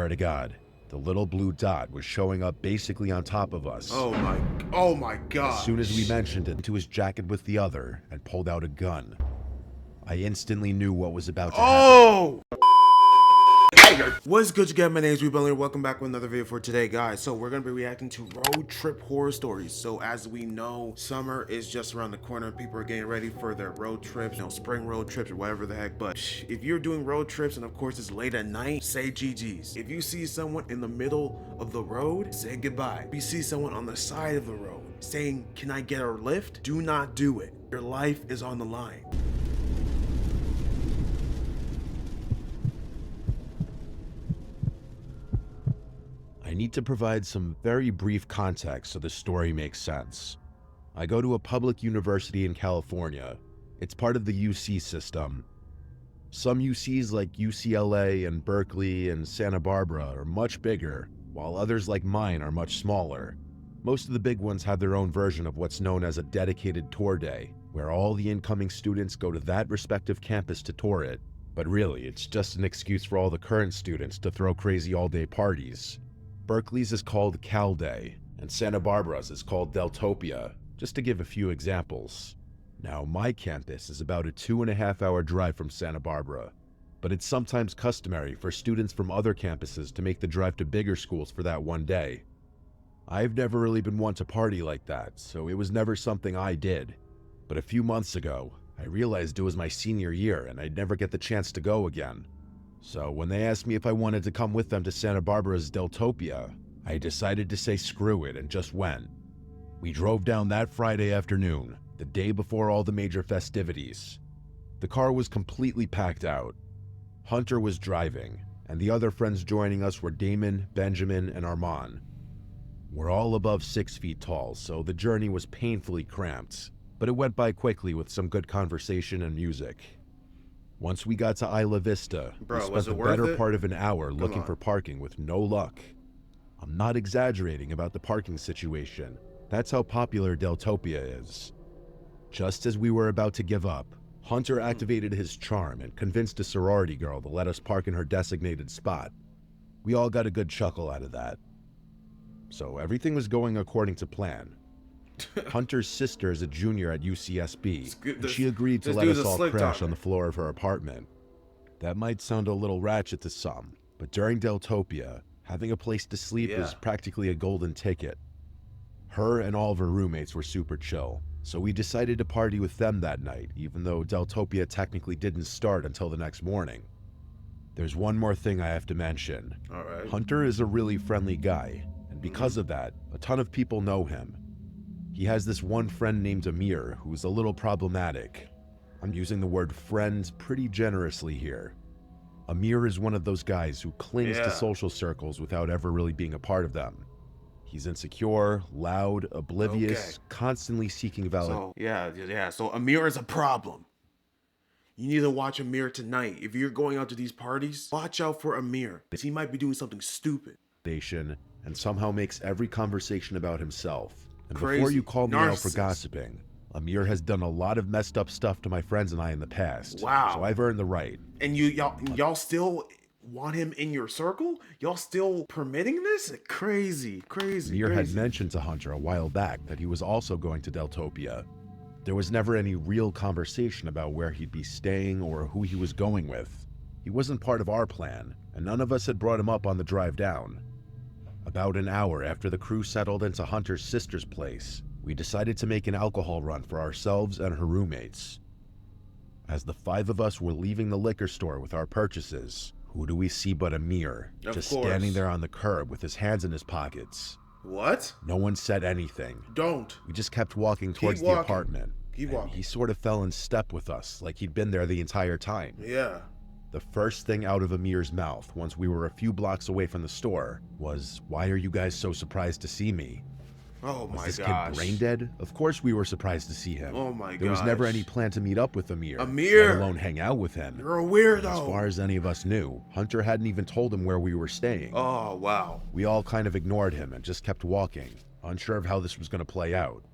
Swear to God, the little blue dot was showing up basically on top of us. Oh my God. As soon as we mentioned it, into his jacket with the other and pulled out a gun. I instantly knew what was about to happen. What's good, you guys? My name is ReboundLeader. Welcome back with another video for today, guys. So we're gonna be reacting to road trip horror stories. So as we know, summer is just around the corner. People are getting ready for their road trips, you know, spring road trips or whatever the heck. But if you're doing road trips and of course it's late at night, say GG's. If you see someone in the middle of the road, say goodbye. If you see someone on the side of the road saying, "Can I get a lift?" do not do it. Your life is on the line. I need to provide some very brief context so the story makes sense. I go to a public university in California. It's part of the UC system. Some UCs like UCLA and Berkeley and Santa Barbara are much bigger, while others like mine are much smaller. Most of the big ones have their own version of what's known as a dedicated tour day, where all the incoming students go to that respective campus to tour it. But really, it's just an excuse for all the current students to throw crazy all-day parties. Berkeley's is called Cal Day, and Santa Barbara's is called Deltopia, just to give a few examples. Now, my campus is about a 2.5-hour drive from Santa Barbara, but it's sometimes customary for students from other campuses to make the drive to bigger schools for that one day. I've never really been one to party like that, so it was never something I did. But a few months ago, I realized it was my senior year and I'd never get the chance to go again. So when they asked me if I wanted to come with them to Santa Barbara's Deltopia, I decided to say screw it and just went. We drove down that Friday afternoon, the day before all the major festivities. The car was completely packed out. Hunter was driving, and the other friends joining us were Damon, Benjamin, and Armand. We're all above 6 feet tall, so the journey was painfully cramped, but it went by quickly with some good conversation and music. Once we got to Isla Vista, we spent the better part of an hour looking for parking with no luck. I'm not exaggerating about the parking situation. That's how popular Deltopia is. Just as we were about to give up, Hunter activated his charm and convinced a sorority girl to let us park in her designated spot. We all got a good chuckle out of that. So everything was going according to plan. Hunter's sister is a junior at UCSB, and she agreed to let us all crash on the floor of her apartment. That might sound a little ratchet to some, but during Deltopia, having a place to sleep is practically a golden ticket. Her and all of her roommates were super chill, so we decided to party with them that night, even though Deltopia technically didn't start until the next morning. There's one more thing I have to mention. Hunter is a really friendly guy, and because of that, a ton of people know him. He has this one friend named Amir who's a little problematic. I'm using the word friend pretty generously here. Amir is one of those guys who clings to social circles without ever really being a part of them. He's insecure, loud, oblivious, constantly seeking validation. So Amir is a problem. You need to watch Amir tonight. If you're going out to these parties, watch out for Amir, because he might be doing something stupid. And somehow makes every conversation about himself. And before you call me out for gossiping, Amir has done a lot of messed up stuff to my friends and I in the past. Wow. So I've earned the right. And y'all still want him in your circle? Y'all still permitting this? Crazy. Amir had mentioned to Hunter a while back that he was also going to Deltopia. There was never any real conversation about where he'd be staying or who he was going with. He wasn't part of our plan, and none of us had brought him up on the drive down. About an hour after the crew settled into Hunter's sister's place, we decided to make an alcohol run for ourselves and her roommates. As the 5 of us were leaving the liquor store with our purchases, who do we see but Amir, just standing there on the curb with his hands in his pockets. What? No one said anything. We just kept walking towards the apartment. He sort of fell in step with us, like he'd been there the entire time. The first thing out of Amir's mouth, once we were a few blocks away from the store, was, "Why are you guys so surprised to see me?" Oh my gosh. Was this kid brain dead? Of course we were surprised to see him. Oh my gosh. There was never any plan to meet up with Amir, let alone hang out with him. You're a weirdo. As far as any of us knew, Hunter hadn't even told him where we were staying. Oh, wow. We all kind of ignored him and just kept walking, unsure of how this was going to play out.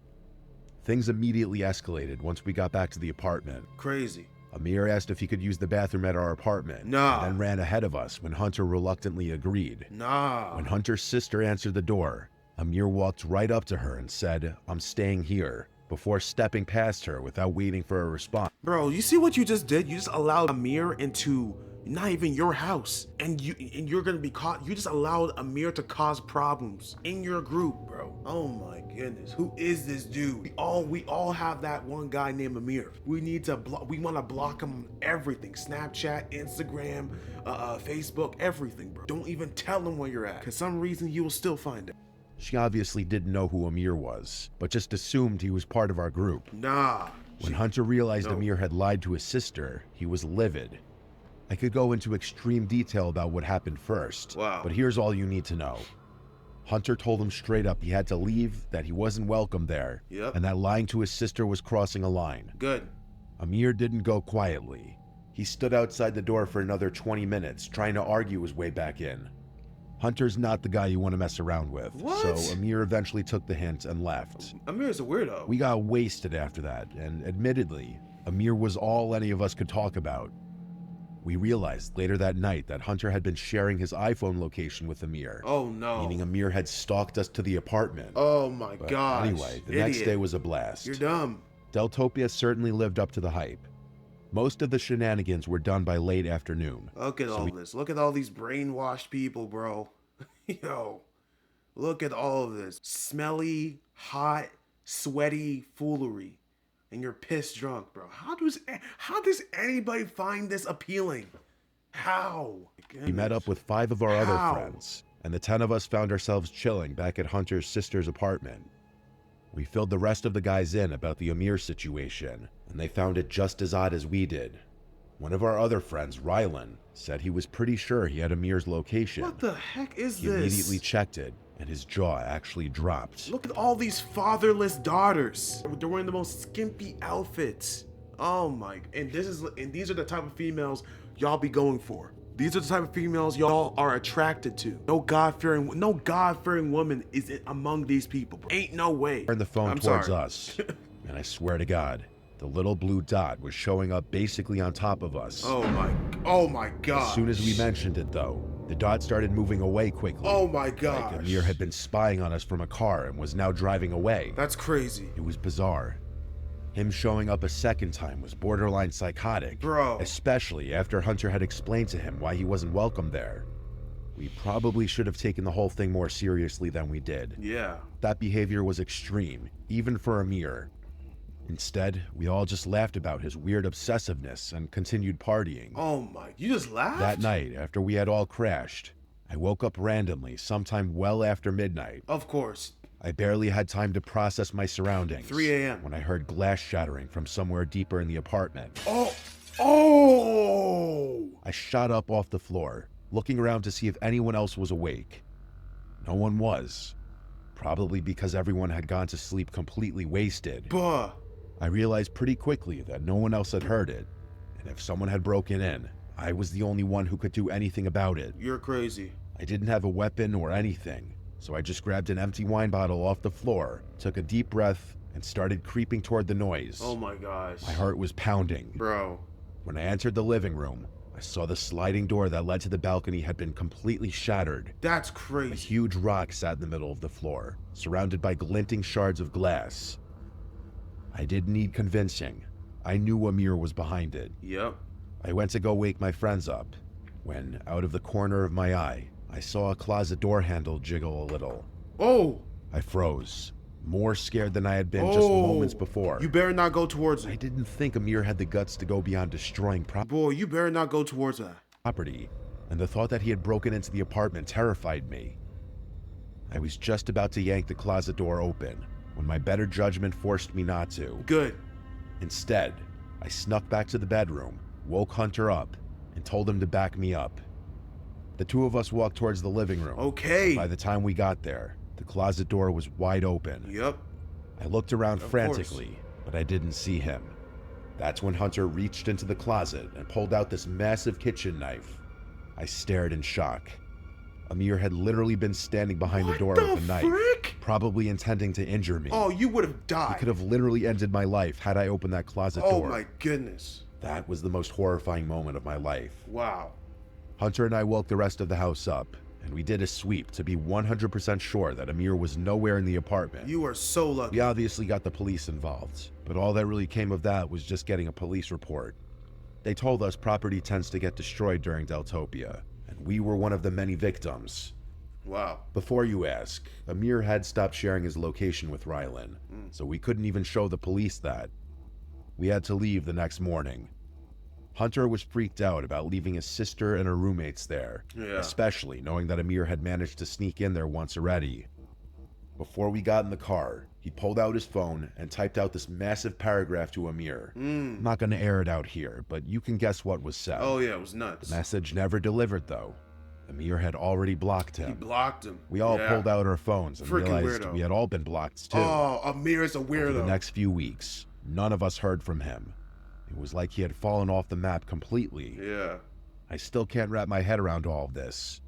Things immediately escalated once we got back to the apartment. Crazy. Amir asked if he could use the bathroom at our apartment, Nah. and then ran ahead of us when Hunter reluctantly agreed. Nah. When Hunter's sister answered the door, Amir walked right up to her and said, "I'm staying here," before stepping past her without waiting for a response. Bro, you see what you just did? You just allowed Amir into not even your house, and you're gonna be caught. You just allowed Amir to cause problems in your group, bro. Oh my goodness, who is this dude? We all have that one guy named Amir. We need to block. We want to block him on everything: Snapchat, Instagram, Facebook, everything, bro. Don't even tell him where you're at, cause some reason you will still find it. She obviously didn't know who Amir was, but just assumed he was part of our group. Nah. When Hunter realized Amir had lied to his sister, he was livid. I could go into extreme detail about what happened first, Wow. but here's all you need to know. Hunter told him straight up he had to leave, that he wasn't welcome there, Yep. and that lying to his sister was crossing a line. Good. Amir didn't go quietly. He stood outside the door for another 20 minutes, trying to argue his way back in. Hunter's not the guy you want to mess around with, What? so Amir eventually took the hint and left. Amir's a weirdo. We got wasted after that, and admittedly, Amir was all any of us could talk about. We realized later that night that Hunter had been sharing his iPhone location with Amir, Oh no. meaning Amir had stalked us to the apartment. Oh my But gosh. anyway, the next day was a blast. You're dumb. Deltopia certainly lived up to the hype. Most of the shenanigans were done by late afternoon. Look at all this. Look at all these brainwashed people, bro. Yo, look at all of this. Smelly, hot, sweaty foolery. And you're pissed drunk, bro. How does anybody find this appealing? How? We met up with 5 of our other How? friends, and the 10 of us found ourselves chilling back at Hunter's sister's apartment. We filled the rest of the guys in about the Amir situation, and they found it just as odd as we did. One of our other friends, Rylan, said he was pretty sure he had Amir's location. What the heck is He this? immediately checked it, and his jaw actually dropped. Look at all these fatherless daughters. They're wearing the most skimpy outfits. Oh my! And these are the type of females y'all be going for. These are the type of females y'all are attracted to. No God-fearing woman is among these people, bro. Ain't no way. Turned the phone I'm towards sorry. us, and I swear to God, the little blue dot was showing up basically on top of us. Oh my God. As soon as we mentioned it, though, the dot started moving away quickly. Oh my God. Like Amir had been spying on us from a car and was now driving away. That's crazy. It was bizarre. Him showing up a second time was borderline psychotic. Bro. Especially after Hunter had explained to him why he wasn't welcome there. We probably should have taken the whole thing more seriously than we did. Yeah. That behavior was extreme, even for Amir. Instead, we all just laughed about his weird obsessiveness and continued partying. Oh my, you just laughed? That night, after we had all crashed, I woke up randomly sometime well after midnight. Of course. I barely had time to process my surroundings 3 a.m. when I heard glass shattering from somewhere deeper in the apartment. Oh! I shot up off the floor, looking around to see if anyone else was awake. No one was, probably because everyone had gone to sleep completely wasted. Buh. I realized pretty quickly that no one else had heard it, and if someone had broken in, I was the only one who could do anything about it. You're crazy. I didn't have a weapon or anything, so I just grabbed an empty wine bottle off the floor, took a deep breath, and started creeping toward the noise. Oh my gosh. My heart was pounding. Bro. When I entered the living room, I saw the sliding door that led to the balcony had been completely shattered. That's A crazy. huge rock sat in the middle of the floor, surrounded by glinting shards of glass. I didn't need convincing. I knew Amir was behind it. Yep. I went to go wake my friends up, when, out of the corner of my eye, I saw a closet door handle jiggle a little. Oh! I froze, more scared than I had been just moments before. You better not go towards I it. didn't think Amir had the guts to go beyond destroying Boy, you better not go towards that. property, and the thought that he had broken into the apartment terrified me. I was just about to yank the closet door open, when my better judgment forced me not to. Good. Instead, I snuck back to the bedroom, woke Hunter up, and told him to back me up. The two of us walked towards the living room. Okay. By the time we got there, the closet door was wide open. Yep. I looked around Of frantically, but I didn't see him. That's when Hunter reached into the closet and pulled out this massive kitchen knife. I stared in shock. Amir had literally been standing behind the door with a knife, frick? probably intending to injure me. Oh, you would have He died. could have literally ended my life had I opened that closet Oh door. my goodness. That was the most horrifying moment of my life. Wow. Hunter and I woke the rest of the house up, and we did a sweep to be 100% sure that Amir was nowhere in the apartment. You are so lucky. We obviously got the police involved, but all that really came of that was just getting a police report. They told us property tends to get destroyed during deltopia, and we were one of the many victims. Wow. Before you ask, Amir had stopped sharing his location with Rylan, so we couldn't even show the police that. We had to leave the next morning. Hunter was freaked out about leaving his sister and her roommates there, especially knowing that Amir had managed to sneak in there once already. Before we got in the car, he pulled out his phone and typed out this massive paragraph to Amir. I'm not going to air it out here, but you can guess what was said. Oh yeah, it was nuts. The message never delivered though. Amir had already blocked him. He blocked him. We all pulled out our phones and Freaking realized weirdo. we had all been blocked too. Oh, Amir is a weirdo. For the next few weeks, none of us heard from him. It was like he had fallen off the map completely. Yeah. I still can't wrap my head around all of this.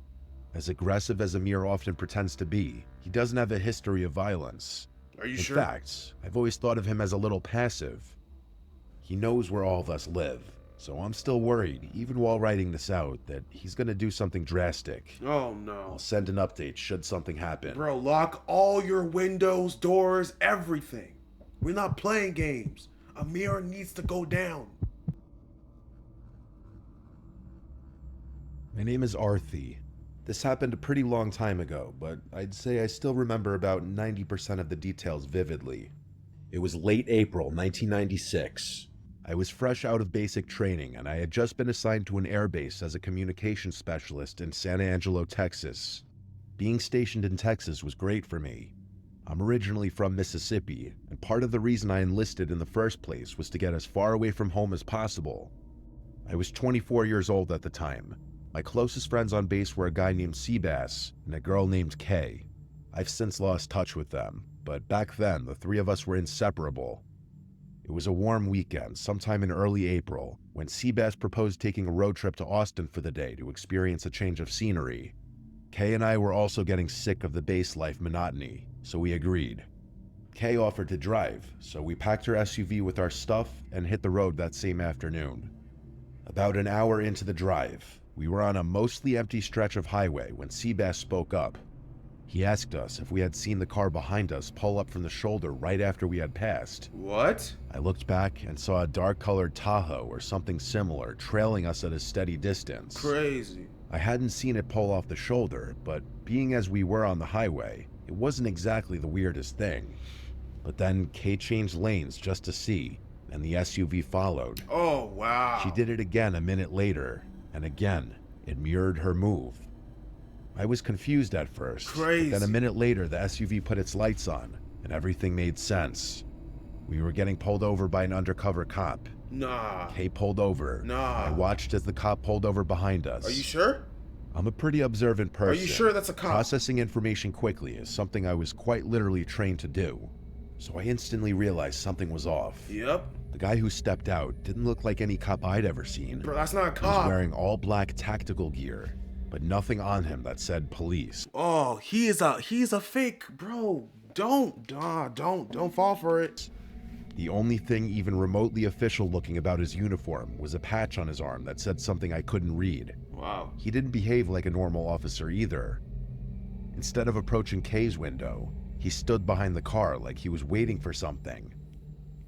As aggressive as Amir often pretends to be, he doesn't have a history of violence. Are you In sure? fact, I've always thought of him as a little passive. He knows where all of us live, so I'm still worried, even while writing this out, that he's gonna do something drastic. Oh no. I'll send an update should something happen. Bro, lock all your windows, doors, everything. We're not playing games. Amir needs to go down. My name is Arthi. This happened a pretty long time ago, but I'd say I still remember about 90% of the details vividly. It was late April 1996. I was fresh out of basic training, and I had just been assigned to an airbase as a communications specialist in San Angelo, Texas. Being stationed in Texas was great for me. I'm originally from Mississippi, and part of the reason I enlisted in the first place was to get as far away from home as possible. I was 24 years old at the time. My closest friends on base were a guy named Seabass and a girl named Kay. I've since lost touch with them, but back then the three of us were inseparable. It was a warm weekend, sometime in early April, when Seabass proposed taking a road trip to Austin for the day to experience a change of scenery. Kay and I were also getting sick of the base life monotony, so we agreed. Kay offered to drive, so we packed her SUV with our stuff and hit the road that same afternoon. About an hour into the drive, we were on a mostly empty stretch of highway when Seabass spoke up. He asked us if we had seen the car behind us pull up from the shoulder right after we had passed. What? I looked back and saw a dark-colored Tahoe or something similar trailing us at a steady distance. Crazy. I hadn't seen it pull off the shoulder, but being as we were on the highway, it wasn't exactly the weirdest thing. But then Kay changed lanes just to see, and the SUV followed. Oh, wow. She did it again a minute later, and again, it mirrored her move. I was confused at first, Crazy. but then a minute later the SUV put its lights on, and everything made sense. We were getting pulled over by an undercover cop. Nah. Kay pulled over. Nah. I watched as the cop pulled over behind us. Are you sure? I'm a pretty observant person. Are you sure that's a cop? Processing information quickly is something I was quite literally trained to do. So I instantly realized something was off. Yep. The guy who stepped out didn't look like any cop I'd ever seen. Bro, that's not a He was cop. wearing all black tactical gear, but nothing on him that said police. Oh, he's a fake, bro. Don't fall for it. The only thing even remotely official looking about his uniform was a patch on his arm that said something I couldn't read. Wow. He didn't behave like a normal officer either. Instead of approaching Kay's window, he stood behind the car like he was waiting for something.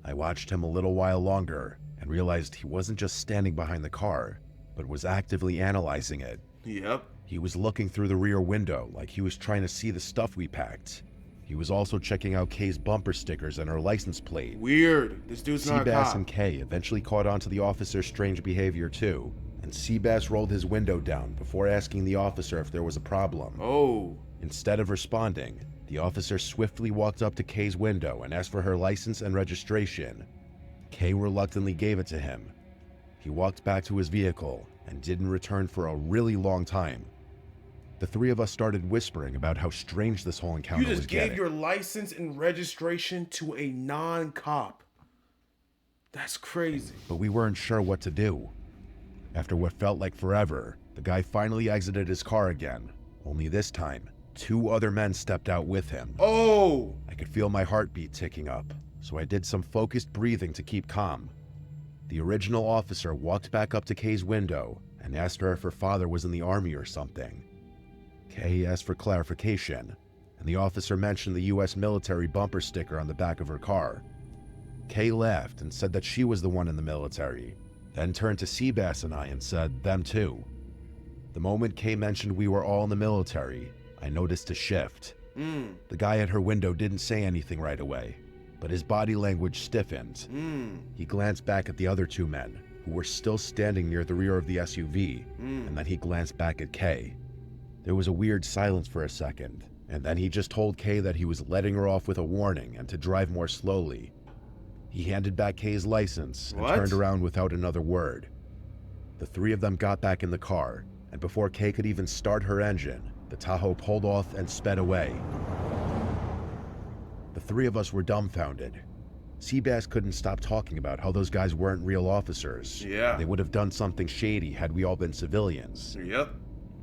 I watched him a little while longer and realized he wasn't just standing behind the car, but was actively analyzing it. Yep. He was looking through the rear window like he was trying to see the stuff we packed. He was also checking out Kay's bumper stickers and her license plate. Weird. This dude's not a Seabass cop. and Kay eventually caught on to the officer's strange behavior too, and Seabass rolled his window down before asking the officer if there was a problem. Oh. Instead of responding, the officer swiftly walked up to Kay's window and asked for her license and registration. Kay reluctantly gave it to him. He walked back to his vehicle and didn't return for a really long time. The three of us started whispering about how strange this whole encounter You was just gave getting. your license and registration to a non-cop. That's crazy. But we weren't sure what to do. After what felt like forever, the guy finally exited his car again. Only this time, 2 other men stepped out with him. Oh. I could feel my heartbeat ticking up, so I did some focused breathing to keep calm. The original officer walked back up to Kay's window and asked her if her father was in the army or something. Kay asked for clarification, and the officer mentioned the US military bumper sticker on the back of her car. Kay laughed and said that she was the one in the military, then turned to Seabass and I and said, them too. The moment Kay mentioned we were all in the military, I noticed a shift. The guy at her window didn't say anything right away, but his body language stiffened. He glanced back at the other two men, who were still standing near the rear of the SUV, and then he glanced back at Kay. There was a weird silence for a second, and then he just told Kay that he was letting her off with a warning and to drive more slowly. He handed back Kay's license and turned around without another word. The three of them got back in the car, and before Kay could even start her engine, the Tahoe pulled off and sped away. The three of us were dumbfounded. Seabass couldn't stop talking about how those guys weren't real officers. Yeah. They would have done something shady had we all been civilians. Yep.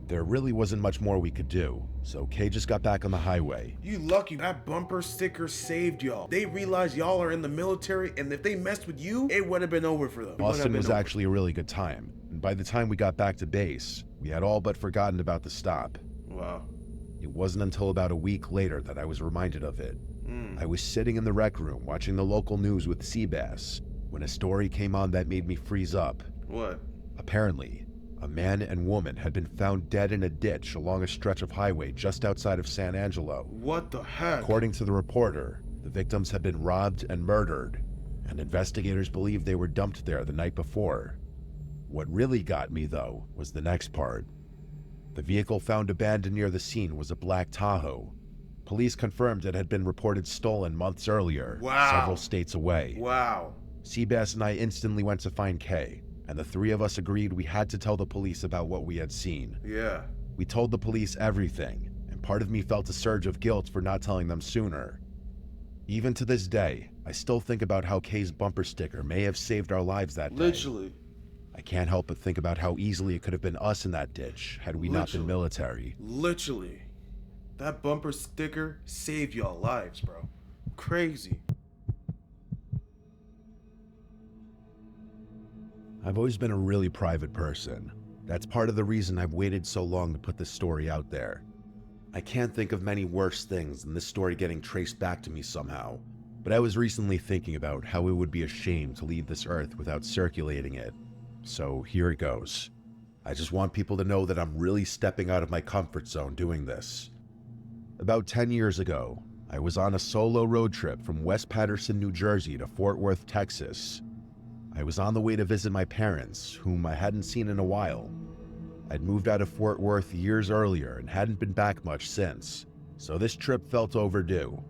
There really wasn't much more we could do, so Kay just got back on the highway. You lucky that bumper sticker saved y'all. They realized y'all are in the military, and if they messed with you, it would have been over for them. Austin was actually a really good time, and by the time we got back to base, we had all but forgotten about the stop. Wow. It wasn't until about a week later that I was reminded of it. I was sitting in the rec room watching the local news with Seabass when a story came on that made me freeze up. What? Apparently, a man and woman had been found dead in a ditch along a stretch of highway just outside of San Angelo. What the heck? According to the reporter, the victims had been robbed and murdered, and investigators believe they were dumped there the night before. What really got me, though, was the next part. The vehicle found abandoned near the scene was a black Tahoe. Police confirmed it had been reported stolen months earlier, several states away. Wow. Seabass and I instantly went to find Kay, and the three of us agreed we had to tell the police about what we had seen. Yeah. We told the police everything, and part of me felt a surge of guilt for not telling them sooner. Even to this day, I still think about how Kay's bumper sticker may have saved our lives that day. Literally. I can't help but think about how easily it could have been us in that ditch had we not been military. Literally. That bumper sticker saved y'all lives, bro. Crazy. I've always been a really private person. That's part of the reason I've waited so long to put this story out there. I can't think of many worse things than this story getting traced back to me somehow, but I was recently thinking about how it would be a shame to leave this earth without circulating it. So here it goes. I just want people to know that I'm really stepping out of my comfort zone doing this. About 10 years ago, I was on a solo road trip from West Patterson, New Jersey to Fort Worth, Texas. I was on the way to visit my parents, whom I hadn't seen in a while. I'd moved out of Fort Worth years earlier and hadn't been back much since, so this trip felt overdue.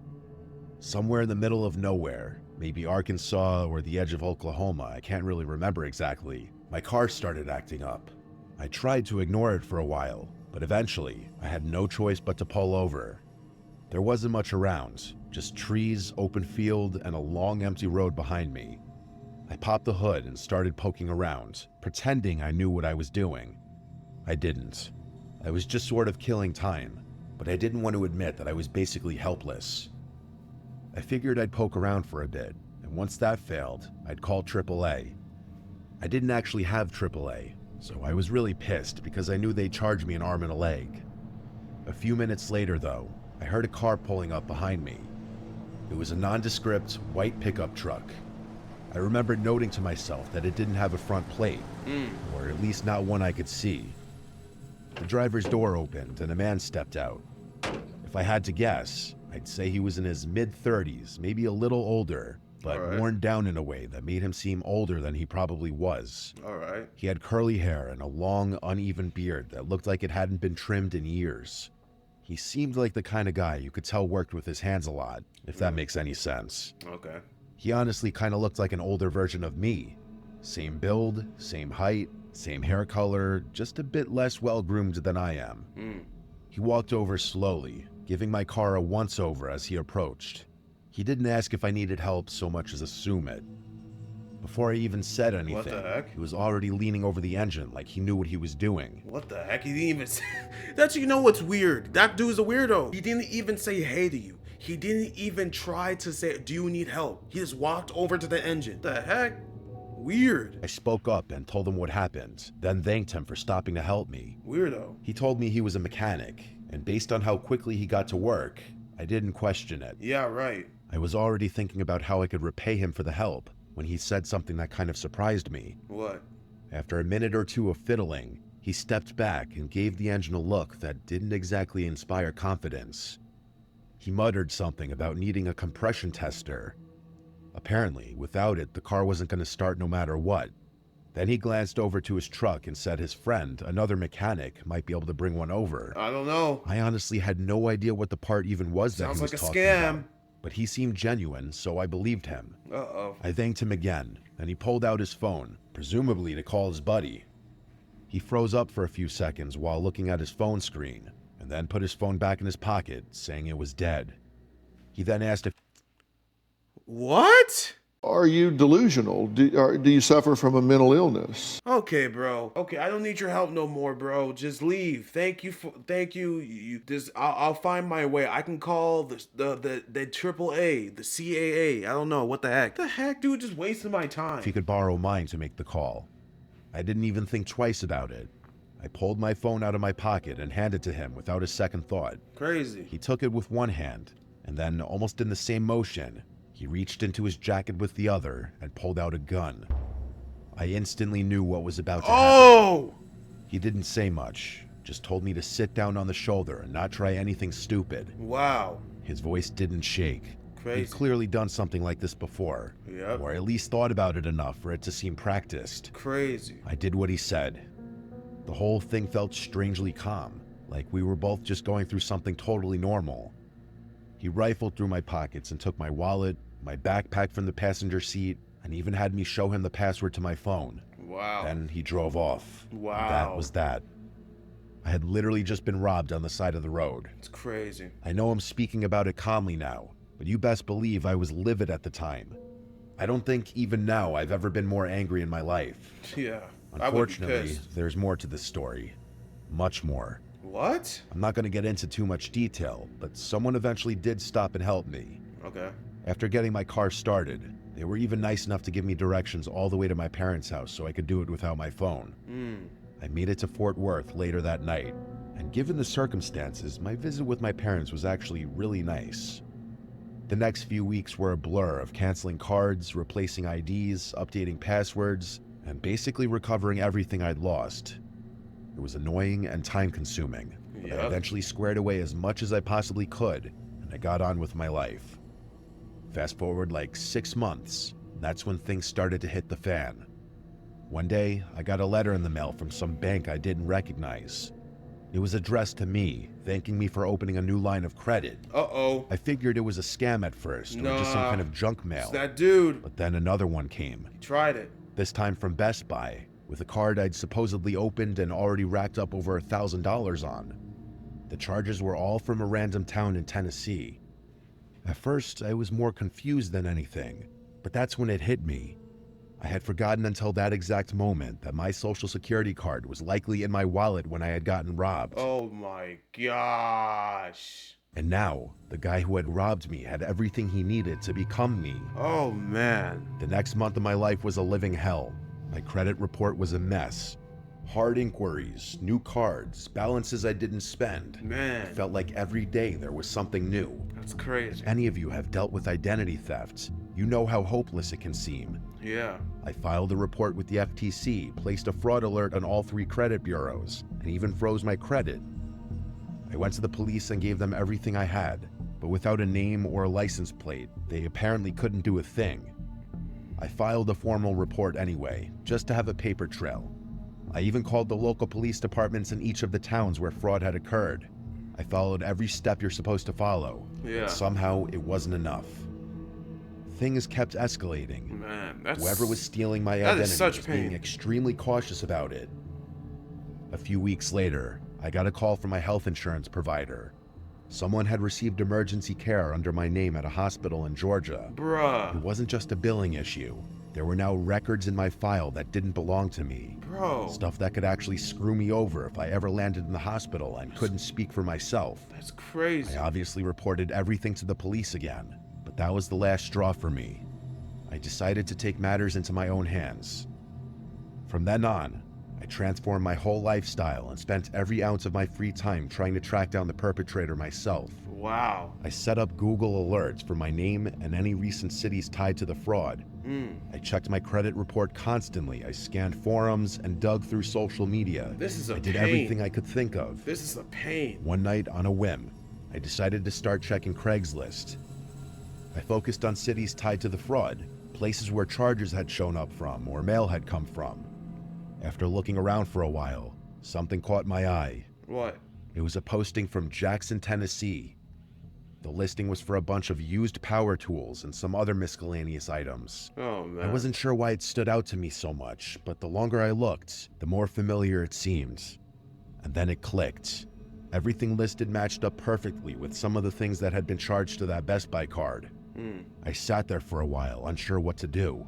Somewhere in the middle of nowhere, maybe Arkansas or the edge of Oklahoma, I can't really remember exactly, my car started acting up. I tried to ignore it for a while, but eventually, I had no choice but to pull over. There wasn't much around, just trees, open field, and a long empty road behind me. I popped the hood and started poking around, pretending I knew what I was doing. I didn't. I was just sort of killing time, but I didn't want to admit that I was basically helpless. I figured I'd poke around for a bit, and once that failed, I'd call AAA. I didn't actually have AAA, so I was really pissed because I knew they'd charge me an arm and a leg. A few minutes later, though, I heard a car pulling up behind me. It was a nondescript, white pickup truck. I remembered noting to myself that it didn't have a front plate, or at least not one I could see. The driver's door opened and a man stepped out. If I had to guess, I'd say he was in his mid-30s, maybe a little older, but worn down in a way that made him seem older than he probably was. He had curly hair and a long, uneven beard that looked like it hadn't been trimmed in years. He seemed like the kind of guy you could tell worked with his hands a lot, if that makes any sense. He honestly kind of looked like an older version of me. Same build, same height, same hair color, just a bit less well-groomed than I am. He walked over slowly, giving my car a once-over as he approached. He didn't ask if I needed help so much as assume it. Before I even said anything, What the heck? He was already leaning over the engine like he knew what he was doing. What the heck? He didn't even say... That's, you know what's weird? That dude's a weirdo. He didn't even say hey to you. He didn't even try to say, do you need help? He just walked over to the engine. The heck? Weird. I spoke up and told him what happened, then thanked him for stopping to help me. Weirdo. He told me he was a mechanic, and based on how quickly he got to work, I didn't question it. Yeah, right. I was already thinking about how I could repay him for the help when he said something that kind of surprised me. What? After a minute or two of fiddling, he stepped back and gave the engine a look that didn't exactly inspire confidence. He muttered something about needing a compression tester. Apparently, without it, the car wasn't going to start no matter what. Then he glanced over to his truck and said his friend, another mechanic, might be able to bring one over. I don't know. I honestly had no idea what the part even was that he was Sounds like a talking scam. about. But he seemed genuine, so I believed him. Uh-oh. I thanked him again, and he pulled out his phone, presumably to call his buddy. He froze up for a few seconds while looking at his phone screen, and then put his phone back in his pocket, saying it was dead. He then asked if What? Are you delusional? Do you suffer from a mental illness? Okay, bro. Okay, I don't need your help no more, bro. Just leave. Thank you. You just, I'll find my way. I can call the AAA, the CAA. I don't know what the heck. The heck, dude, just wasting my time. if he could borrow mine to make the call. I didn't even think twice about it. I pulled my phone out of my pocket and handed it to him without a second thought. Crazy. He took it with one hand, and then, almost in the same motion, he reached into his jacket with the other and pulled out a gun. I instantly knew what was about to happen. Oh! He didn't say much, just told me to sit down on the shoulder and not try anything stupid. Wow. His voice didn't shake. Crazy. He'd clearly done something like this before, Yep. or at least thought about it enough for it to seem practiced. Crazy. I did what he said. The whole thing felt strangely calm, like we were both just going through something totally normal. He rifled through my pockets and took my wallet, my backpack from the passenger seat, and even had me show him the password to my phone. Wow. Then he drove off. Wow. That was that. I had literally just been robbed on the side of the road. It's crazy. I know I'm speaking about it calmly now, but you best believe I was livid at the time. I don't think even now I've ever been more angry in my life. Yeah. Unfortunately, I would be pissed. there's more to this story. Much more. What? I'm not going to get into too much detail, but someone eventually did stop and help me. Okay. After getting my car started, they were even nice enough to give me directions all the way to my parents' house so I could do it without my phone. I made it to Fort Worth later that night, and given the circumstances, my visit with my parents was actually really nice. The next few weeks were a blur of canceling cards, replacing IDs, updating passwords, and basically recovering everything I'd lost. It was annoying and time-consuming, but I Yep. eventually squared away as much as I possibly could, and I got on with my life. Fast forward like 6 months, and that's when things started to hit the fan. One day, I got a letter in the mail from some bank I didn't recognize. It was addressed to me, thanking me for opening a new line of credit. Uh-oh. I figured it was a scam at first, or just some Nah. kind of junk It's mail. that dude. But then another one came, He tried it. this time from Best Buy, with a card I'd supposedly opened and already racked up over $1,000 on. The charges were all from a random town in Tennessee. At first, I was more confused than anything, but that's when it hit me. I had forgotten until that exact moment that my social security card was likely in my wallet when I had gotten robbed. Oh my gosh. And now, the guy who had robbed me had everything he needed to become me. Oh man. The next month of my life was a living hell. My credit report was a mess. Hard inquiries, new cards, balances I didn't spend. Man. It felt like every day there was something new. That's crazy. If any of you have dealt with identity theft, you know how hopeless it can seem. Yeah. I filed a report with the FTC, placed a fraud alert on all 3 credit bureaus, and even froze my credit. I went to the police and gave them everything I had, but without a name or a license plate, they apparently couldn't do a thing. I filed a formal report anyway, just to have a paper trail. I even called the local police departments in each of the towns where fraud had occurred. I followed every step you're supposed to follow. Yeah. But somehow it wasn't enough. Things kept escalating. Man, that's... Whoever was stealing my that is identity such was being pain. extremely cautious about it. A few weeks later, I got a call from my health insurance provider. Someone had received emergency care under my name at a hospital in Georgia. It Bruh. wasn't just a billing issue. There were now records in my file that didn't belong to me. Bro. Stuff that could actually screw me over if I ever landed in the hospital and couldn't speak for myself. That's crazy. I obviously reported everything to the police again, but that was the last straw for me. I decided to take matters into my own hands. From then on, I transformed my whole lifestyle and spent every ounce of my free time trying to track down the perpetrator myself. Wow. I set up Google alerts for my name and any recent cities tied to the fraud. I checked my credit report constantly. I scanned forums and dug through social media. This is a I did pain. everything I could think of. This is a pain. One night, on a whim, I decided to start checking Craigslist. I focused on cities tied to the fraud, places where charges had shown up from or mail had come from. After looking around for a while, something caught my eye. What? It was a posting from Jackson, Tennessee. The listing was for a bunch of used power tools and some other miscellaneous items. Oh, man. I wasn't sure why it stood out to me so much, but the longer I looked, the more familiar it seemed. And then it clicked. Everything listed matched up perfectly with some of the things that had been charged to that Best Buy card. I sat there for a while, unsure what to do.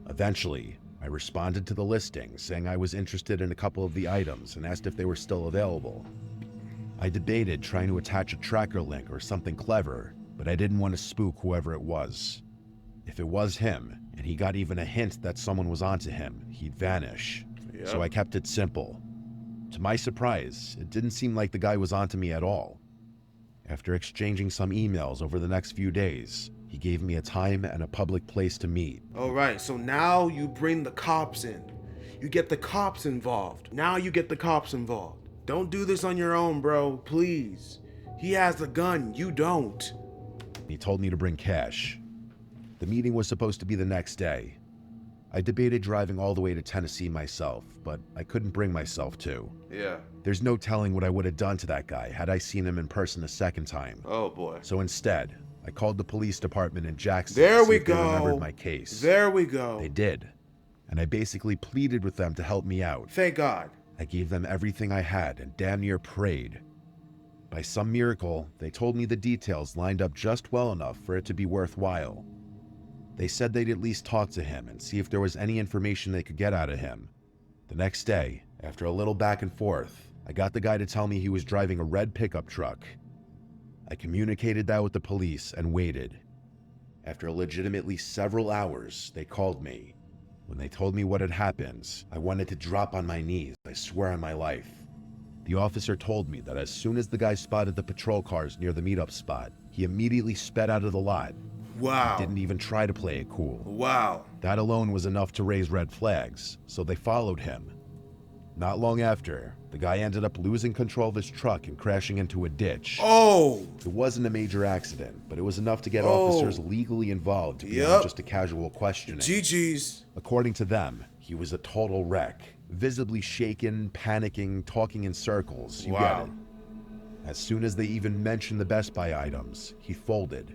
Eventually, I responded to the listing, saying I was interested in a couple of the items and asked if they were still available. I debated trying to attach a tracker link or something clever, but I didn't want to spook whoever it was. If it was him, and he got even a hint that someone was onto him, he'd vanish. Yep. So I kept it simple. To my surprise, it didn't seem like the guy was onto me at all. After exchanging some emails over the next few days, he gave me a time and a public place to meet. All right, so now you bring the cops in. You get the cops involved. Now you get the cops involved. Don't do this on your own, bro, please. He has a gun, you don't. He told me to bring cash. The meeting was supposed to be the next day. I debated driving all the way to Tennessee myself, but I couldn't bring myself to. Yeah. There's no telling what I would have done to that guy had I seen him in person a second time. Oh, boy. So instead, I called the police department in Jackson There to see we if they remembered go. my case. There we go. They did. And I basically pleaded with them to help me out. Thank God. I gave them everything I had and damn near prayed. By some miracle, they told me the details lined up just well enough for it to be worthwhile. They said they'd at least talk to him and see if there was any information they could get out of him. The next day, after a little back and forth, I got the guy to tell me he was driving a red pickup truck. I communicated that with the police and waited. After legitimately several hours, they called me. When they told me what had happened, I wanted to drop on my knees, I swear on my life. The officer told me that as soon as the guy spotted the patrol cars near the meetup spot, he immediately sped out of the lot. Wow. Didn't even try to play it cool. Wow. That alone was enough to raise red flags, so they followed him. Not long after, the guy ended up losing control of his truck and crashing into a ditch. Oh. It wasn't a major accident, but it was enough to get Oh. officers legally involved beyond Yep. just a casual questioning. GG's. According to them, he was a total wreck, visibly shaken, panicking, talking in circles. You Wow. get it. As soon as they even mentioned the Best Buy items, he folded.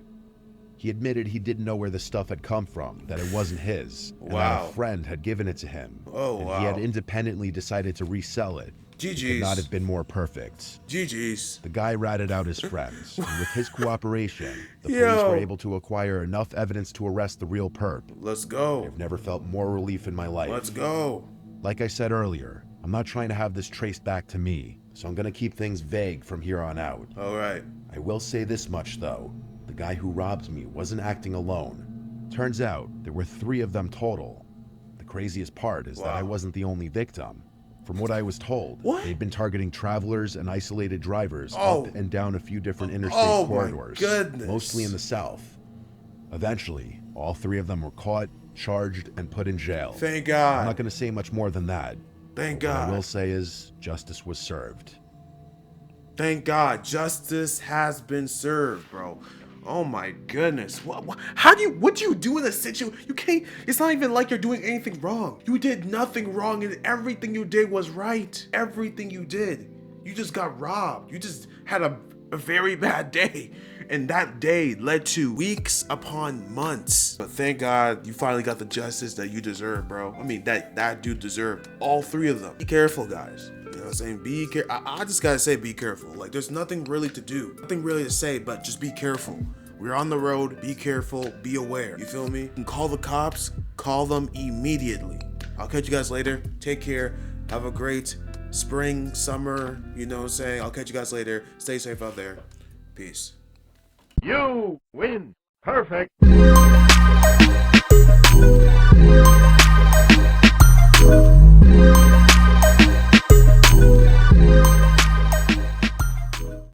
He admitted he didn't know where the stuff had come from, that it wasn't his, and that Wow. a friend had given it to him. Oh, and wow. he had independently decided to resell it. It could not have been more perfect. GG's. The guy ratted out his friends, and with his cooperation, the police Yo. were able to acquire enough evidence to arrest the real perp. Let's go. I've never felt more relief in my life. Let's go. Like I said earlier, I'm not trying to have this traced back to me, so I'm gonna keep things vague from here on out. All right. I will say this much though, the guy who robbed me wasn't acting alone. Turns out, there were 3 of them total. The craziest part is that I Wow. wasn't the only victim. From what I was told, What? they'd been targeting travelers and isolated drivers Oh. up and down a few different interstate Oh, my corridors, goodness. mostly in the south. Eventually, all 3 of them were caught, charged, and put in jail. Thank I'm God. not going to say much more than that. Thank What I will God. say is, justice was served. Thank God. Justice has been served, bro. Oh my goodness. What do you do in a situation? You can't, it's not even like you're doing anything wrong. You did nothing wrong and everything you did was right. Everything you did. You just got robbed. You just had a very bad day. And that day led to weeks upon months. But thank God you finally got the justice that you deserve, bro. I mean, that dude deserved all 3 of them. Be careful, guys. You know what I'm saying? Be careful. I just gotta say, be careful. Like, there's nothing really to do. Nothing really to say, but just be careful. We're on the road. Be careful. Be aware. You feel me? And call the cops. Call them immediately. I'll catch you guys later. Take care. Have a great spring, summer. You know what I'm saying? I'll catch you guys later. Stay safe out there. Peace. You win. Perfect. Peace.